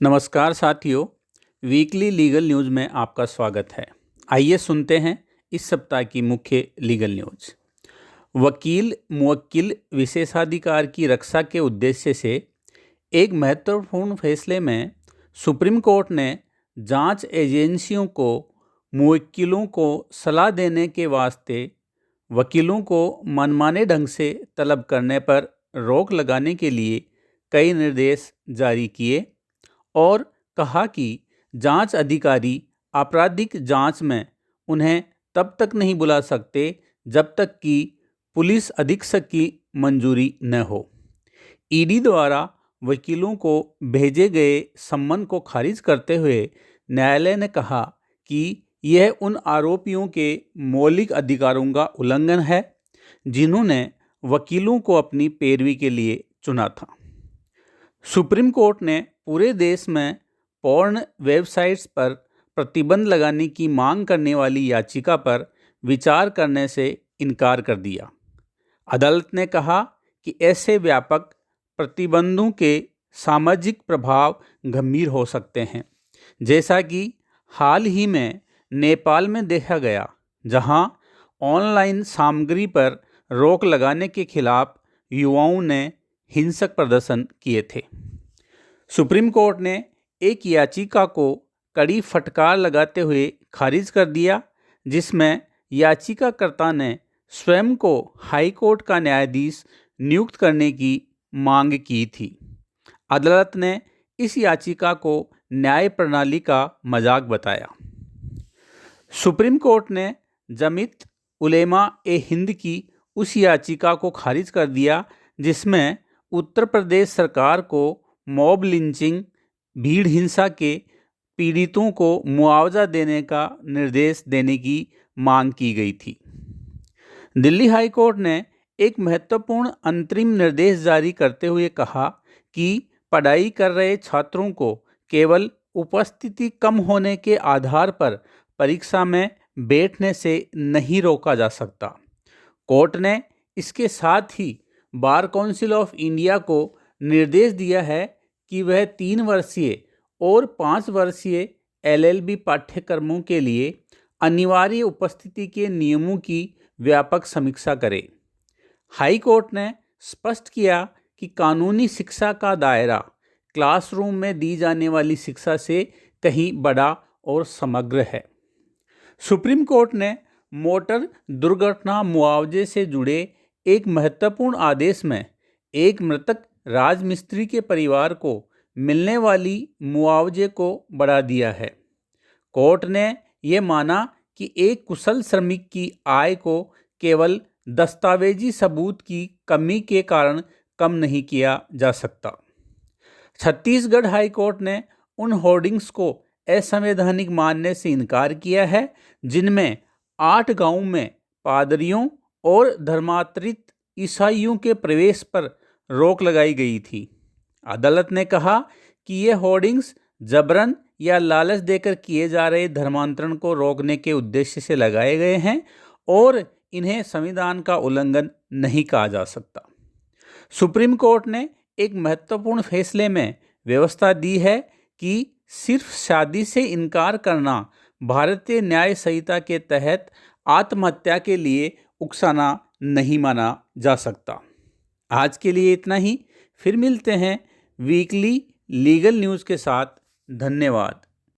नमस्कार साथियों, weekly legal news में आपका स्वागत है। आइए सुनते हैं इस सप्ताह की मुख्य लीगल न्यूज़। वकील मुवक्किल विशेषाधिकार की रक्षा के उद्देश्य से एक महत्वपूर्ण फैसले में सुप्रीम कोर्ट ने जांच एजेंसियों को मुवक्किलों को सलाह देने के वास्ते वकीलों को मनमाने ढंग से तलब करने पर रोक लगाने के लिए कई निर्देश जारी किए और कहा कि जांच अधिकारी आपराधिक जांच में उन्हें तब तक नहीं बुला सकते जब तक कि पुलिस अधीक्षक की मंजूरी न हो। ईडी द्वारा वकीलों को भेजे गए सम्मन को खारिज करते हुए न्यायालय ने कहा कि यह उन आरोपियों के मौलिक अधिकारों का उल्लंघन है जिन्होंने वकीलों को अपनी पैरवी के लिए चुना था। सुप्रीम कोर्ट ने पूरे देश में पोर्न वेबसाइट्स पर प्रतिबंध लगाने की मांग करने वाली याचिका पर विचार करने से इनकार कर दिया। अदालत ने कहा कि ऐसे व्यापक प्रतिबंधों के सामाजिक प्रभाव गंभीर हो सकते हैं, जैसा कि हाल ही में नेपाल में देखा गया, जहां ऑनलाइन सामग्री पर रोक लगाने के खिलाफ युवाओं ने हिंसक प्रदर्शन किए थे। सुप्रीम कोर्ट ने एक याचिका को कड़ी फटकार लगाते हुए खारिज कर दिया, जिसमें याचिकाकर्ता ने स्वयं को हाई कोर्ट का न्यायाधीश नियुक्त करने की मांग की थी। अदालत ने इस याचिका को न्याय प्रणाली का मजाक बताया। सुप्रीम कोर्ट ने जमीयत उलेमा ए हिंद की उस याचिका को खारिज कर दिया जिसमें उत्तर प्रदेश सरकार को मॉब लिंचिंग, भीड़ हिंसा के पीड़ितों को मुआवजा देने का निर्देश देने की मांग की गई थी। दिल्ली हाई कोर्ट ने एक महत्वपूर्ण अंतरिम निर्देश जारी करते हुए कहा कि पढ़ाई कर रहे छात्रों को केवल उपस्थिति कम होने के आधार पर परीक्षा में बैठने से नहीं रोका जा सकता। कोर्ट ने इसके साथ ही बार काउंसिल ऑफ इंडिया को निर्देश दिया है कि वह 3 वर्षीय और 5 वर्षीय LLB पाठ्यक्रमों के लिए अनिवार्य उपस्थिति के नियमों की व्यापक समीक्षा करे। हाई कोर्ट ने स्पष्ट किया कि कानूनी शिक्षा का दायरा क्लासरूम में दी जाने वाली शिक्षा से कहीं बड़ा और समग्र है। सुप्रीम कोर्ट ने मोटर दुर्घटना मुआवजे से जुड़े एक महत्वपूर्ण आदेश में एक मृतक राजमिस्त्री के परिवार को मिलने वाली मुआवजे को बढ़ा दिया है। कोर्ट ने यह माना कि एक कुशल श्रमिक की आय को केवल दस्तावेजी सबूत की कमी के कारण कम नहीं किया जा सकता। छत्तीसगढ़ हाई कोर्ट ने उन होर्डिंग्स को असंवैधानिक मानने से इनकार किया है जिनमें 8 गांवों में पादरियों और धर्मांतरित ईसाइयों के प्रवेश पर रोक लगाई गई थी। अदालत ने कहा कि ये होर्डिंग्स जबरन या लालच देकर किए जा रहे धर्मांतरण को रोकने के उद्देश्य से लगाए गए हैं और इन्हें संविधान का उल्लंघन नहीं कहा जा सकता। सुप्रीम कोर्ट ने एक महत्वपूर्ण फैसले में व्यवस्था दी है कि सिर्फ शादी से इनकार करना भारतीय न्याय संहिता के तहत आत्महत्या के लिए उकसाना नहीं माना जा सकता। आज के लिए इतना ही। फिर मिलते हैं वीकली लीगल न्यूज़ के साथ। धन्यवाद।